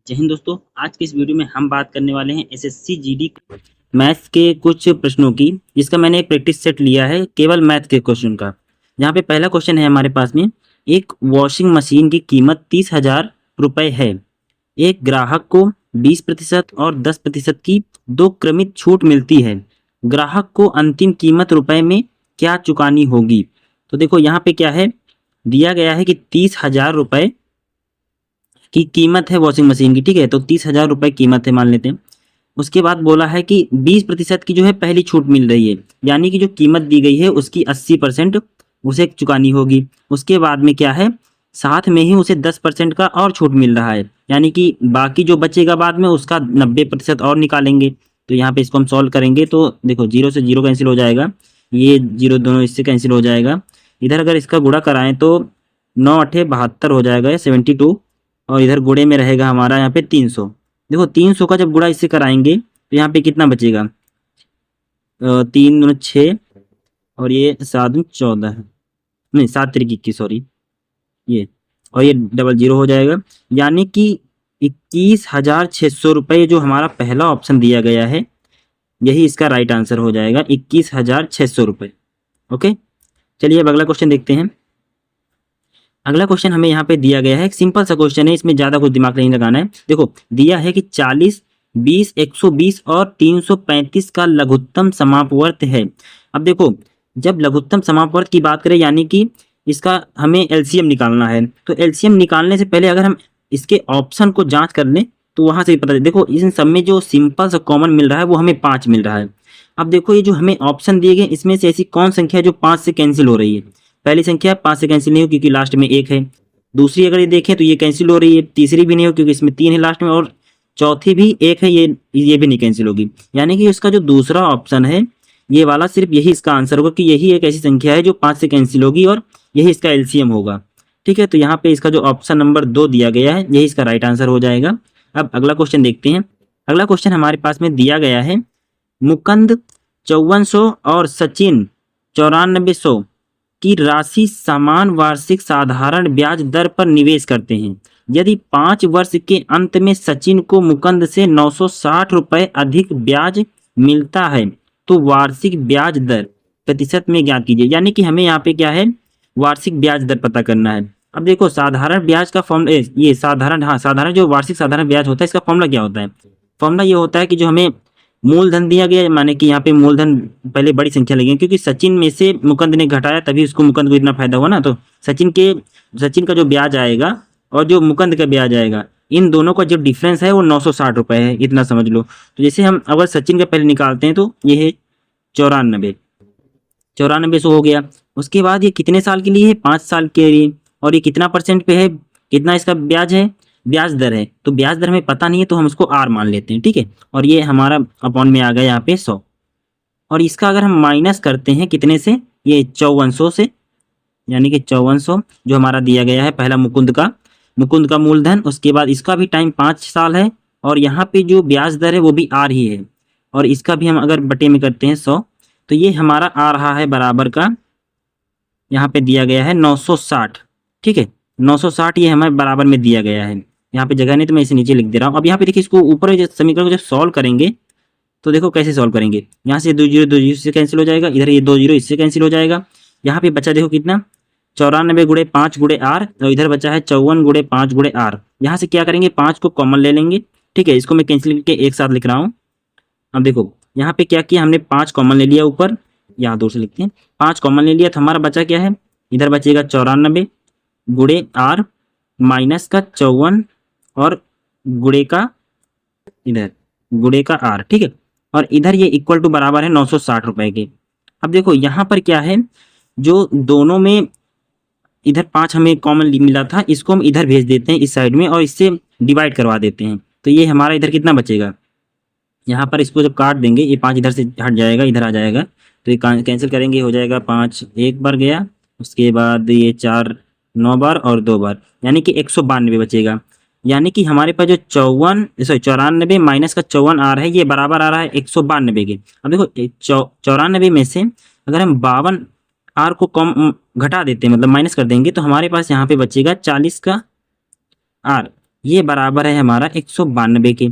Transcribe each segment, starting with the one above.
जय हिंद दोस्तों। आज के इस वीडियो में हम बात करने वाले हैं एसएससी जीडी मैथ्स के कुछ प्रश्नों की, जिसका मैंने एक प्रैक्टिस सेट लिया है केवल मैथ के क्वेश्चन का। यहाँ पे पहला क्वेश्चन है हमारे पास में, एक वॉशिंग मशीन की कीमत 30,000 रुपये है। एक ग्राहक को 20% और 10% की दो क्रमित छूट मिलती है। ग्राहक को अंतिम कीमत रुपए में क्या चुकानी होगी? तो देखो यहाँ पे क्या है, दिया गया है कि 30,000 रुपये की कीमत है वॉशिंग मशीन की। ठीक है, तो 30,000 रुपये कीमत है मान लेते हैं। उसके बाद बोला है कि 20% की जो है पहली छूट मिल रही है, यानी कि जो कीमत दी गई है उसकी 80% उसे चुकानी होगी। उसके बाद में क्या है, साथ में ही उसे 10% का और छूट मिल रहा है, यानी कि बाकी जो बचेगा बाद में उसका 90% और निकालेंगे। तो यहाँ पे इसको हम सॉल्व करेंगे तो देखो, जीरो से जीरो कैंसिल हो जाएगा, ये जीरो दोनों इससे कैंसिल हो जाएगा। इधर अगर इसका गुणा कराएं तो 9×8 = 72 हो जाएगा, 72। और इधर गुणे में रहेगा हमारा यहाँ पे 300। देखो 300 का जब गुणा इससे कराएंगे तो यहाँ पे कितना बचेगा, 3×6 और ये 7×14, नहीं 7×3 = 21, सॉरी ये, और ये डबल जीरो हो जाएगा। यानी कि 21,600 रुपये जो हमारा पहला ऑप्शन दिया गया है, यही इसका राइट आंसर हो जाएगा, 21,600 रुपये। ओके, चलिए अब अगला क्वेश्चन देखते हैं। अगला क्वेश्चन हमें यहाँ पे दिया गया है, एक सिंपल सा क्वेश्चन है, इसमें ज़्यादा कुछ दिमाग नहीं लगाना है। देखो दिया है कि 40, 20, 120 और 335 का लघुत्तम समापवर्त है। अब देखो, जब लघुत्तम समापवर्त की बात करें, यानी कि इसका हमें एलसीएम निकालना है, तो एलसीएम निकालने से पहले अगर हम इसके ऑप्शन को जाँच कर लें तो वहाँ से पता, देखो इन सब में जो सिंपल सा कॉमन मिल रहा है वो हमें 5 मिल रहा है। अब देखो ये जो हमें ऑप्शन दिए गए, इसमें से ऐसी कौन संख्या है जो 5 से कैंसिल हो रही है? पहली संख्या 5 से कैंसिल नहीं हो क्योंकि लास्ट में 1 है। दूसरी अगर ये देखें तो ये कैंसिल हो रही है। तीसरी भी नहीं हो क्योंकि इसमें 3 है लास्ट में, और चौथी भी 1 है, ये भी नहीं कैंसिल होगी। यानी कि इसका जो दूसरा ऑप्शन है ये वाला, सिर्फ यही इसका आंसर होगा कि यही एक ऐसी संख्या है जो 5 से कैंसिल होगी और यही इसका एलसीएम होगा। ठीक है, तो यहाँ पे इसका जो ऑप्शन नंबर 2 दिया गया है यही इसका राइट आंसर हो जाएगा। अब अगला क्वेश्चन देखते हैं। अगला क्वेश्चन हमारे पास में दिया गया है, मुकुंद 5400 और सचिन 9400 की राशि समान वार्षिक साधारण ब्याज दर पर निवेश करते हैं। यदि 5 वर्ष के अंत में सचिन को मुकुंद से 960 रुपये अधिक ब्याज मिलता है तो वार्षिक ब्याज दर प्रतिशत में ज्ञात कीजिए। यानी कि हमें यहाँ पे क्या है, वार्षिक ब्याज दर पता करना है। अब देखो साधारण ब्याज का फॉर्मूला, ये साधारण, हाँ साधारण जो वार्षिक साधारण ब्याज होता है इसका फॉर्मूला क्या होता है? फॉर्मूला ये होता है कि जो हमें मूलधन दिया गया है, माने कि यहाँ पे मूलधन पहले बड़ी संख्या लगेगी, क्योंकि सचिन में से मुकुंद ने घटाया तभी उसको मुकुंद को इतना फायदा हुआ ना। तो सचिन का जो ब्याज आएगा और जो मुकुंद का ब्याज आएगा, इन दोनों का जो डिफरेंस है वो 960 रुपये है, इतना समझ लो। तो जैसे हम अगर सचिन का पहले निकालते हैं तो ये है 9400 हो गया। उसके बाद ये कितने साल के लिए है? 5 साल के लिए। और ये कितना % पे है, कितना इसका ब्याज है, ब्याज दर है। तो ब्याज दर हमें पता नहीं है तो हम उसको आर मान लेते हैं। ठीक है, और ये हमारा अपॉन में आ गया यहाँ पे 100। और इसका अगर हम माइनस करते हैं कितने से, ये 5400 से, यानी कि 5400 जो हमारा दिया गया है पहला मुकुंद का मूलधन। उसके बाद इसका भी टाइम 5 साल है, और यहाँ पे जो ब्याज दर है वो भी आर ही है, और इसका भी हम अगर बटे में करते हैं 100, तो ये हमारा आ रहा है बराबर का, यहाँ पे दिया गया है 960। ठीक है, 960 ये हमें बराबर में दिया गया है। यहाँ पे जगह नहीं तो मैं इसे नीचे लिख दे रहा हूँ। अब यहाँ पे देखिए, इसको ऊपर जो समीकरण को जब सॉल्व करेंगे तो देखो कैसे सॉल्व करेंगे। यहाँ से 2 जीरो से कैंसिल हो जाएगा, इधर ये 2 जीरो इससे कैंसिल हो जाएगा। यहाँ पे बचा देखो कितना, 94×5×r, और इधर बचा है 54×5×r। यहाँ से क्या करेंगे, 5 को कॉमन ले लेंगे। ठीक है, इसको मैं कैंसिल करके एक साथ लिख रहा हूँ। अब देखो यहाँ पे क्या किया हमने, 5 कॉमन ले लिया ऊपर, यहाँ 2 से लिखते हैं, 5 कॉमन ले लिया तो हमारा बचा क्या है, इधर बचेगा 94×r माइनस का 54 और गुणे का, इधर गुणे का r। ठीक है, और इधर ये इक्वल टू बराबर है 960 रुपये के। अब देखो यहाँ पर क्या है, जो दोनों में इधर 5 हमें कॉमन मिला था, इसको हम इधर भेज देते हैं इस साइड में और इससे डिवाइड करवा देते हैं। तो ये हमारा इधर कितना बचेगा, यहाँ पर इसको जब काट देंगे ये 5 इधर से हट जाएगा, इधर आ जाएगा, तो ये कैंसिल करेंगे, हो जाएगा 5 एक बार गया, उसके बाद ये 4 9 बार और 2 बार, यानी कि 192 बचेगा। यानी कि हमारे पास जो 94 माइनस का 54 आ रहा है, ये बराबर आ रहा है 192 के। अब देखो 94 में से अगर हम 52 आर को कम घटा देते हैं, मतलब माइनस कर देंगे, तो हमारे पास यहाँ पे बचेगा 40 का आर। ये बराबर है हमारा 192 के।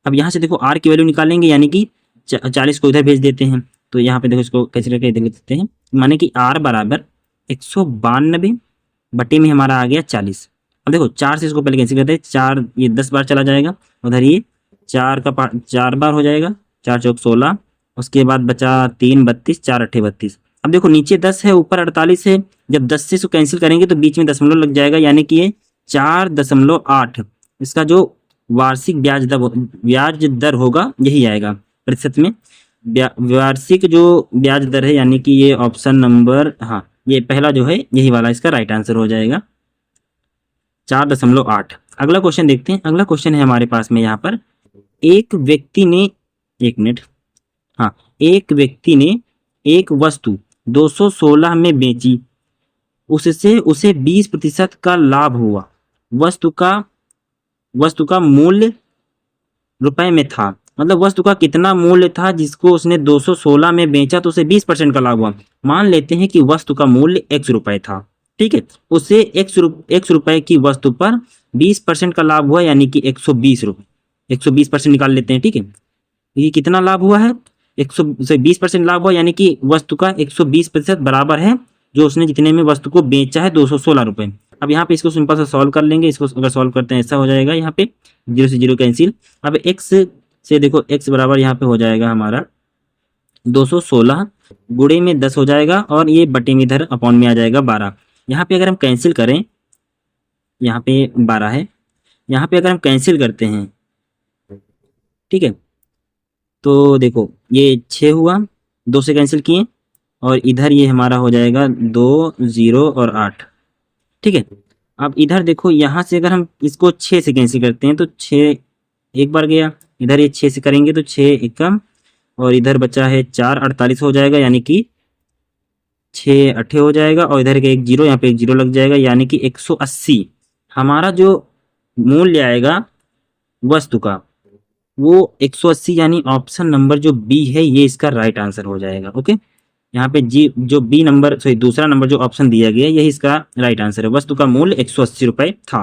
अब यहाँ से देखो आर की वैल्यू निकालेंगे, यानी कि 40 को इधर भेज देते हैं। तो यहाँ पे देखो इसको कैसे करके इधर लिख देते हैं, माने कि आर बराबर 192 बटे में हमारा आ गया 40। अब देखो 4 से इसको पहले कैंसिल करते हैं, 4 ये 10 बार चला जाएगा, उधर ये 4 बार हो जाएगा, 4 चौक 16, उसके बाद बचा 3 32, 4 अट्ठे 32। अब देखो नीचे 10 है, ऊपर 48 है, जब 10 से इसको कैंसिल करेंगे तो बीच में दशमलव लग जाएगा, यानी कि ये 4.8 इसका जो वार्षिक ब्याज दर होगा यही आएगा प्रतिशत में। वार्षिक जो ब्याज दर है, यानी कि ये ऑप्शन नंबर, हाँ ये पहला जो है यही वाला इसका राइट आंसर हो जाएगा, 4.8। अगला क्वेश्चन देखते हैं। अगला क्वेश्चन है हमारे पास में यहाँ पर, एक व्यक्ति ने, एक मिनट, हाँ, एक व्यक्ति ने एक वस्तु 216 में बेची, उससे उसे 20% का लाभ हुआ। वस्तु का मूल्य रुपए में था, मतलब वस्तु का कितना मूल्य था जिसको उसने 216 में बेचा तो उसे 20% का लाभ हुआ। मान लेते हैं कि वस्तु का मूल्य x रुपए था, ठीक है, उसे x रुपए की वस्तु पर 20% का लाभ हुआ, यानी कि 120 रुपए, 120% निकाल लेते हैं, ठीक है। ये कितना लाभ हुआ है, 120% लाभ हुआ, यानी कि वस्तु का 120% बराबर है जो उसने जितने में वस्तु को बेचा है 216 रुपए। अब यहाँ पे इसको सिंपल से सॉल्व कर लेंगे, इसको अगर सॉल्व करते हैं ऐसा हो जाएगा, यहाँ पे 0 से 0 कैंसिल। अब x से देखो x बराबर यहाँ पे हो जाएगा हमारा 216 गुणे में 10 हो जाएगा, और ये बटे में इधर अपॉन में आ जाएगा 12। यहाँ पे अगर हम कैंसिल करें, यहाँ पे 12 है, यहाँ पे अगर हम कैंसिल करते हैं, ठीक है, तो देखो ये 6 हुआ, 2 से कैंसिल किए, और इधर ये हमारा हो जाएगा 2 0 और 8, ठीक है। अब इधर देखो यहाँ से अगर हम इसको 6 से कैंसिल करते हैं तो 6 एक बार गया, इधर ये 6 से करेंगे तो 6 एकम, और इधर बचा है 4 48 हो जाएगा, यानी कि 6 अट्ठे हो जाएगा, और इधर का एक जीरो, यहाँ पे एक जीरो लग जाएगा, यानी कि 180 हमारा जो मूल्य आएगा वस्तु का वो 180, यानी ऑप्शन नंबर जो बी है ये इसका राइट आंसर हो जाएगा। ओके, यहाँ पे जी जो बी नंबर, सॉरी दूसरा नंबर जो ऑप्शन दिया गया है यही इसका राइट आंसर है, वस्तु का मूल्य 180 रुपए था।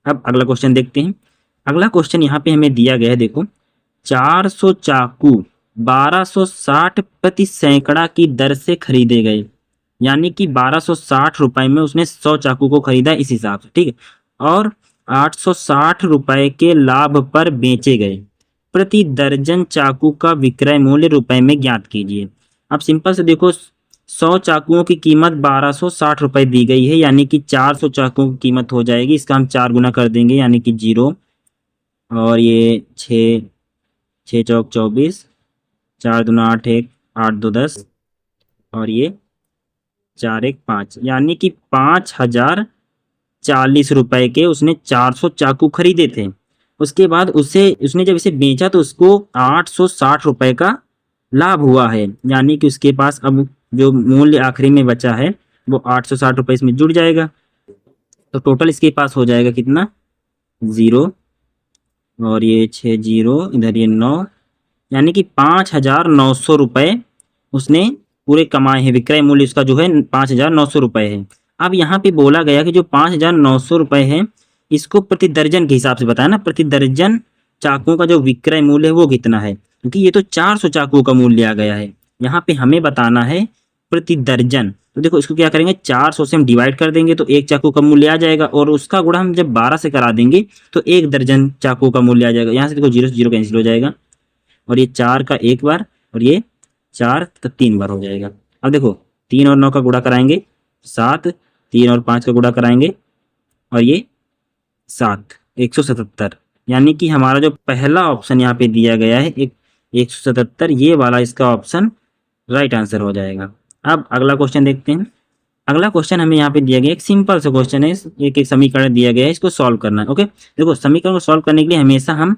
अब अगला क्वेश्चन देखते हैं। अगला क्वेश्चन यहाँ पे हमें दिया गया है, देखो 400 चाकू 1260 प्रति सैकड़ा की दर से खरीदे गए, यानी कि 1260 रुपए में उसने 100 चाकू को खरीदा इस हिसाब से, ठीक है, और 860 रुपए के लाभ पर बेचे गए। प्रति दर्जन चाकू का विक्रय मूल्य रुपए में ज्ञात कीजिए। अब सिंपल से देखो 100 चाकुओं की कीमत 1260 रुपए दी गई है, यानी कि 400 चाकुओं की कीमत हो जाएगी, इसका हम 4 गुना कर देंगे, यानी कि 0, और ये 6 6 चौक 24, 4 दूना 8 1 8 2 10, और ये 4 1 5, यानी कि 5040 रुपए के उसने 400 चाकू खरीदे थे। उसके बाद उसने जब इसे बेचा तो उसको 860 रुपए का लाभ हुआ है, यानी कि उसके पास अब जो मूल्य आखिरी में बचा है वो 860 रुपए इसमें जुड़ जाएगा, तो टोटल इसके पास हो जाएगा कितना, 0, और ये 6 0, इधर ये 9, यानी कि 5900 रुपए उसने पूरे कमाए हैं। विक्रय मूल्य उसका जो है 5900 रुपए है। अब यहाँ पे बोला गया कि जो 5900 रुपए है इसको प्रति दर्जन के हिसाब से बताया ना, प्रति दर्जन चाकुओं का जो विक्रय मूल्य है वो कितना है, क्योंकि ये तो 400 चाकुओं का मूल्य आ गया है, यहाँ पे हमें बताना है प्रति दर्जन। तो देखो इसको क्या करेंगे, 400 से हम डिवाइड कर देंगे तो एक चाकू का मूल्य आ जाएगा, और उसका गुणा हम जब 12 से करा देंगे तो एक दर्जन चाकू का मूल्य आ जाएगा। यहाँ से देखो 0 से 0 कैंसिल हो जाएगा, और ये 4 का एक बार, और ये 4 का 3 बार हो जाएगा। अब देखो 3 और 9 का गुणा कराएंगे 7, 3 और 5 का गुणा कराएंगे, और ये 7 177, यानी कि हमारा जो पहला ऑप्शन यहाँ पे दिया गया है 177, ये वाला इसका ऑप्शन राइट आंसर हो जाएगा। अब अगला क्वेश्चन देखते हैं। अगला क्वेश्चन हमें यहाँ पे दिया गया एक सिंपल सा क्वेश्चन है, एक समीकरण दिया गया है, इसको सॉल्व करना है। ओके, देखो समीकरण को सॉल्व करने के लिए हमेशा हम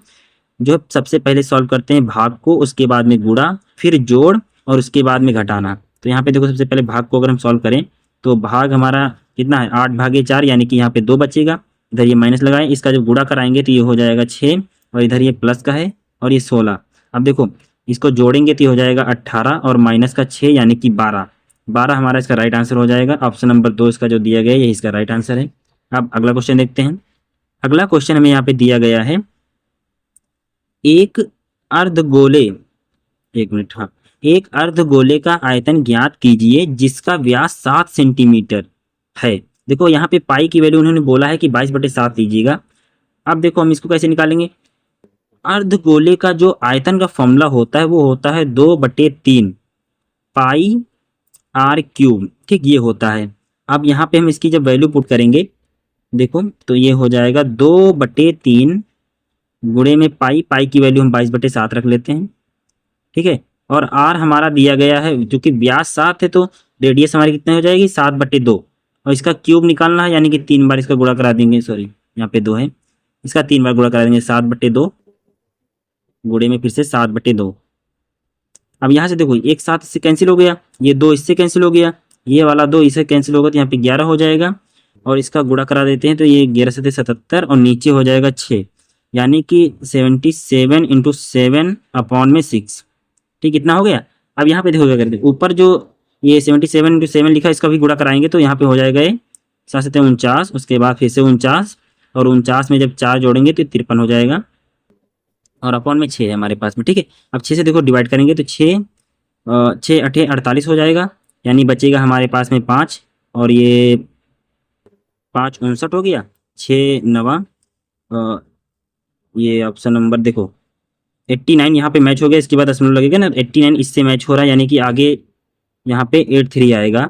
जो सबसे पहले सॉल्व करते हैं भाग को, उसके बाद में गुणा, फिर जोड़, और उसके बाद में घटाना। तो यहाँ पे देखो सबसे पहले भाग को अगर हम सॉल्व करें तो भाग हमारा कितना है, 8/4, यानी कि यहाँ पे 2 बचेगा, इधर ये माइनस लगाएं, इसका जब गुणा कराएंगे तो ये हो जाएगा 6, और इधर ये प्लस का है, और ये 16। अब देखो इसको जोड़ेंगे तो ये हो जाएगा 18, और माइनस का 6, यानी कि 12 हमारा इसका राइट आंसर हो जाएगा। ऑप्शन नंबर 2 इसका जो दिया गया है ये इसका राइट आंसर है। अब अगला क्वेश्चन देखते हैं। अगला क्वेश्चन हमें यहाँ पे दिया गया है, एक अर्धगोले, एक मिनट, हाँ, एक अर्धगोले का आयतन ज्ञात कीजिए जिसका व्यास 7 सेंटीमीटर है। देखो यहाँ पे पाई की वैल्यू उन्होंने बोला है कि 22/7 लीजिएगा। अब देखो हम इसको कैसे निकालेंगे। अर्धगोले का जो आयतन का फॉर्मूला होता है वो होता है 2/3 पाई आर क्यूब, ठीक, ये होता है। अब यहाँ पे हम इसकी जब वैल्यू पुट करेंगे, देखो तो ये हो जाएगा 2/3 गुणे में पाई, पाई की वैल्यू हम 22/7 रख लेते हैं, ठीक है। और आर हमारा दिया गया है, जो कि व्यास 7 है तो रेडियस हमारी कितनी हो जाएगी 7/2, और इसका क्यूब निकालना है, यानी कि 3 बार इसका गुणा करा देंगे, सॉरी यहाँ पे 2 है, इसका 3 बार गुणा करा देंगे, 7/2 गुणे में फिर से 7/2। अब यहाँ से देखो एक 7 इससे कैंसिल हो गया, ये 2 इससे कैंसिल हो गया, ये वाला 2 इससे कैंसिल होगा, तो यहाँ पे 11 हो जाएगा, और इसका गुणा करा देते हैं तो ये 11×7 और नीचे हो जाएगा 6, यानी कि 77 × 7/6, ठीक, इतना हो गया। अब यहाँ पे देखो क्या करते हैं, ऊपर जो ये 77 × 7 लिखा है इसका भी गुणा कराएंगे तो यहाँ पे हो जाएगा ये 7×7 = 49, उसके बाद फिर से 49, और 49 में जब 4 जोड़ेंगे तो 53 हो जाएगा, और अपॉन में 6 है हमारे पास में, ठीक है। अब 6 से देखो डिवाइड करेंगे तो 6 6 8 48 हो जाएगा, यानी बचेगा हमारे पास में 5, और ये 5 59 हो गया, 6 9, ये ऑप्शन नंबर देखो 89 यहाँ पे मैच हो गया, इसके बाद दशमलव लगेगा ना, 89 इससे मैच हो रहा है, यानी कि आगे यहाँ पे 83 आएगा।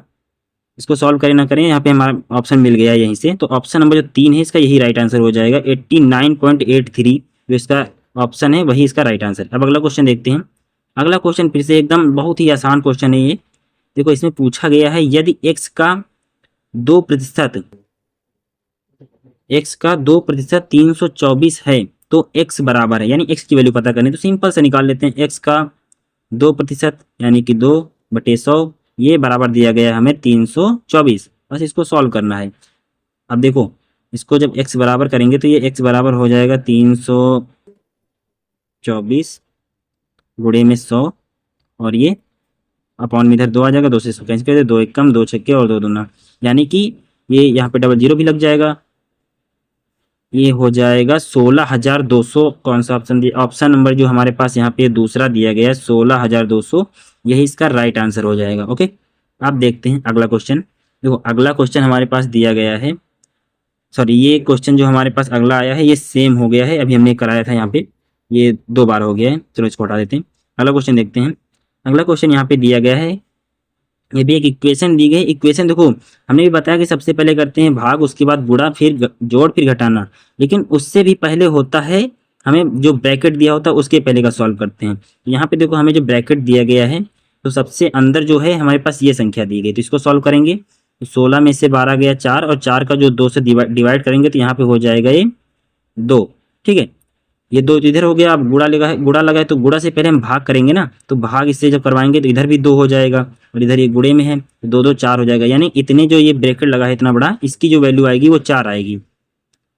इसको सॉल्व करें ना करें, यहाँ पे हमारा ऑप्शन मिल गया यहीं से, तो ऑप्शन नंबर जो 3 है इसका यही राइट आंसर हो जाएगा। 89.83 जो इसका ऑप्शन है वही इसका राइट आंसर। अब अगला क्वेश्चन देखते हैं। अगला क्वेश्चन फिर से एकदम बहुत ही आसान क्वेश्चन है ये। देखो इसमें पूछा गया है, यदि x का 2% 324 है तो x बराबर है, यानी x की वैल्यू पता करनी, तो सिंपल से निकाल लेते हैं। x का 2% यानी कि 2/100, ये बराबर दिया गया है हमें 324, बस इसको सॉल्व करना है। अब देखो इसको जब x बराबर करेंगे तो ये x बराबर हो जाएगा 324 गुणे में 100, और ये अपॉन में इधर 2 आ जाएगा, 2 से 100 कैंसिल कर दे, 2 1 कम, 2 छक्के और 2 दूना, यानी कि ये यहाँ पे डबल जीरो भी लग जाएगा, ये हो जाएगा 16,200। कौन सा ऑप्शन दिया, ऑप्शन नंबर जो हमारे पास यहाँ पे दूसरा दिया गया है 16,200, यही इसका राइट आंसर हो जाएगा। ओके, अब देखते हैं अगला क्वेश्चन। देखो अगला क्वेश्चन हमारे पास दिया गया है, सॉरी ये क्वेश्चन जो हमारे पास अगला आया है ये सेम हो गया है, अभी हमने कराया था यहाँ पे, ये 2 बार हो गया है, चलो इसको हटा देते हैं। अगला क्वेश्चन देखते हैं। अगला क्वेश्चन यहाँ पे दिया गया है, ये भी एक इक्वेशन दी गई। इक्वेशन देखो हमने भी बताया कि सबसे पहले करते हैं भाग, उसके बाद गुणा, फिर जोड़, फिर घटाना, लेकिन उससे भी पहले होता है हमें जो ब्रैकेट दिया होता है उसके पहले का सॉल्व करते हैं। तो यहाँ पे देखो हमें जो ब्रैकेट दिया गया है तो सबसे अंदर जो है हमारे पास ये संख्या दी गई, तो इसको सॉल्व करेंगे तो 16 में से 12 गया 4, और 4 का जो 2 से डिवाइड करेंगे तो यहाँ पे हो जाएगा ये 2, ठीक है। ये 2 इधर हो गया, अब गुणा लगा है तो गुणा से पहले हम भाग करेंगे ना, तो भाग इससे जब करवाएंगे तो इधर भी 2 हो जाएगा, और इधर ये गुणे में है तो 2 2 4 हो जाएगा, यानी इतने जो ये ब्रैकेट लगा है इतना बड़ा, इसकी जो वैल्यू आएगी वो 4 आएगी,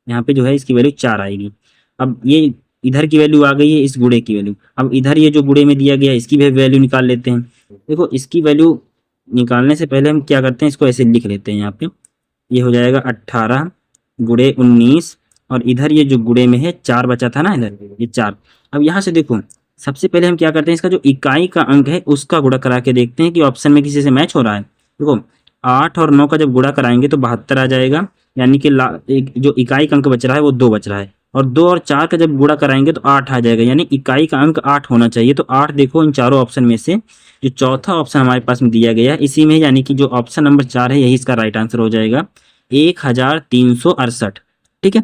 यहाँ पे जो है इसकी वैल्यू 4 आएगी। अब ये इधर की वैल्यू आ गई है इस गुणे की वैल्यू, अब इधर ये जो गुणे में दिया गया है इसकी भी वैल्यू निकाल लेते हैं। देखो इसकी वैल्यू निकालने से पहले हम क्या करते हैं, इसको ऐसे लिख लेते हैं यहाँ पे, ये हो जाएगा 18 गुणे 19, और इधर ये जो गुणे में है 4 बचा था ना इधर, ये 4। अब यहाँ से देखो सबसे पहले हम क्या करते हैं, इसका जो इकाई का अंक है उसका गुणा करा के देखते हैं कि ऑप्शन में किसी से मैच हो रहा है। देखो 8 और 9 का जब गुणा कराएंगे तो 72 आ जाएगा, यानी कि जो इकाई का अंक बच रहा है वो 2 बच रहा है, और 2 और 4 का जब गुणा कराएंगे तो 8 आ जाएगा, यानी इकाई का अंक 8 होना चाहिए। तो 8 देखो इन चारों ऑप्शन में से जो चौथा ऑप्शन हमारे पास में दिया गया है इसी में, यानी कि जो ऑप्शन नंबर 4 है यही इसका राइट आंसर हो जाएगा, 1368, ठीक है।